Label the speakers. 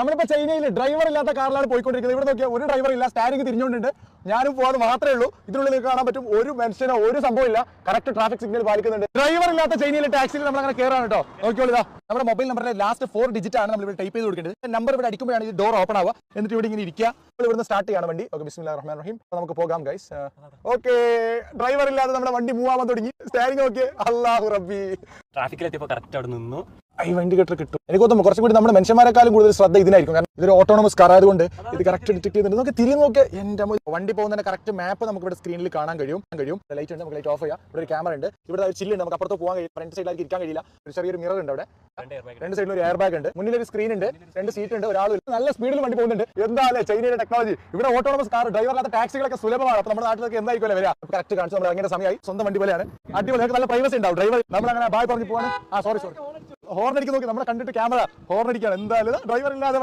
Speaker 1: നമ്മളിപ്പോ ചൈനയിൽ ഡ്രൈവർ ഇല്ലാത്ത കാറിലാണ് പോയിക്കൊണ്ടിരിക്കുന്നത്. ഇവിടെ നോക്കിയാൽ ഒരു ഡ്രൈവർ ഇല്ല, സ്റ്റാരിങ് തിരിഞ്ഞുകൊണ്ടുണ്ട്. ഞാനും പോകാതെ മാത്രമേ ഉള്ളൂ. ഇതിനുള്ളിൽ നിങ്ങൾക്ക് കാണാൻ പറ്റും, ഒരു മനുഷ്യനോ ഒരു സംഭവം ഇല്ല. കറക്റ്റ് ട്രാഫിക് സിഗ്നൽ പാലിക്കുന്നുണ്ട്. ഡ്രൈവർ ഇല്ലാത്ത ചൈനയിലെ ടാക്സിയിൽ നമ്മൾ അങ്ങനെ കയറാണ് കേട്ടോ. നോക്കിയോളൂ, നമ്മുടെ മൊബൈൽ നമ്പറിലെ ലാസ്റ്റ് 4 ഡിജിറ്റ് ആണ് നമ്മൾ ഇവിടെ ടൈപ്പ് ചെയ്ത് കൊടുക്കേണ്ടത്. നമ്പർ ഇവിടെ അടിക്കുമ്പോഴാണ് ഈ ഡോർ ഓപ്പൺ ആവുക. എന്നിട്ട് ഇവിടെ ഇങ്ങനെ ഇരിക്കുക. ഇവിടുന്ന് സ്റ്റാർട്ട് ചെയ്യാണ് വണ്ടി. ഓക്കെ, ബിസ്മില്ലാഹിർ റഹ്മാനിർ റഹീം. അപ്പോൾ നമുക്ക് പോകാം ഗൈസ്. ഓക്കെ, ഡ്രൈവർ ഇല്ലാതെ നമ്മുടെ വണ്ടി മൂവ് ആവാൻ തുടങ്ങി. സ്റ്റാരിങ് ഓക്കെ, അല്ലാഹു റബ്ബി.
Speaker 2: ട്രാഫിക്കിലെത്തിയപ്പോൾ കറക്റ്റ് അവിടെ നിന്നു.
Speaker 1: ഈ വണ്ടി കെട്ടർ കിട്ടും. എനിക്ക് തോന്നുന്നു കുറച്ചും കൂടി നമ്മുടെ മനുഷ്യന്മാരെക്കാളും കൂടുതൽ ശ്രദ്ധ ഇതിനായിരിക്കും. കാരണം ഇതൊരു ഓട്ടോണമസ് കാർ ആയതുകൊണ്ട് ഇത് കറക്റ്റ് ഡിറ്റക്ട് ചെയ്യുന്നുണ്ട്. നമുക്ക് തിരിഞ്ഞ് നോക്കിയാൽ എൻ്റെ വണ്ടി പോകുന്നതിന്റെ കറക്റ്റ് മാപ്പ് നമുക്ക് ഇവിടെ സ്ക്രീനിൽ കാണാൻ കഴിയും. ലൈറ്റ് ഉണ്ട്, നമുക്ക് ലൈറ്റ് ഓഫ് ചെയ്യാം. ഇവിടെ ഒരു ക്യാമറ ഉണ്ട്. ഇവിടെ ഒരു ചില്ലുണ്ട്, നമുക്ക് അപ്പുറത്ത് പോകാൻ കഴിയും. ഫ്രണ്ട് സൈഡിലേക്ക് ഇരിക്കാൻ കഴിയില്ല. ഒരു ചെറിയൊരു മിറർ ഉണ്ട് അവിടെ. രണ്ട് സൈഡിൽ ഒരു എയർ ബാഗ് ഉണ്ട്. മുന്നിൽ ഒരു സ്ക്രീൻ ഉണ്ട്. 2 സീറ്റ് ഉണ്ട്. ഒരാൾ നല്ല സ്പീഡിൽ വണ്ടി പോകുന്നുണ്ട്. എന്തായാലും ചൈനയുടെ ടെക്നോളജി. ഇവിടെ ഓട്ടോണമസ് കാർ, ഡ്രൈവറില്ലാത്ത ടാക്സികളൊക്കെ സുലഭമാണ്. അപ്പോൾ നമ്മുടെ നാട്ടിലേക്ക് എന്തായിരിക്കും വരിക? കറക്റ്റ് കാണിച്ചു നമ്മൾ അങ്ങനെ സമയമായി. സ്വന്തം വണ്ടി പോലെയാണ്. അടിപൊളി, നല്ല പ്രൈവസി ഉണ്ടാവും. ഡ്രൈവർ നമ്മൾ അങ്ങനെ ബായ് പറഞ്ഞു പോകാൻ. സോറി ഹോർൺ അടിക്ക് നോക്കി, നമ്മളെ കണ്ടിട്ട് ക്യാമറ ഹോർൺ അടിക്കുകയാണ്. എന്തായാലും ഡ്രൈവർ ഇല്ലാതെ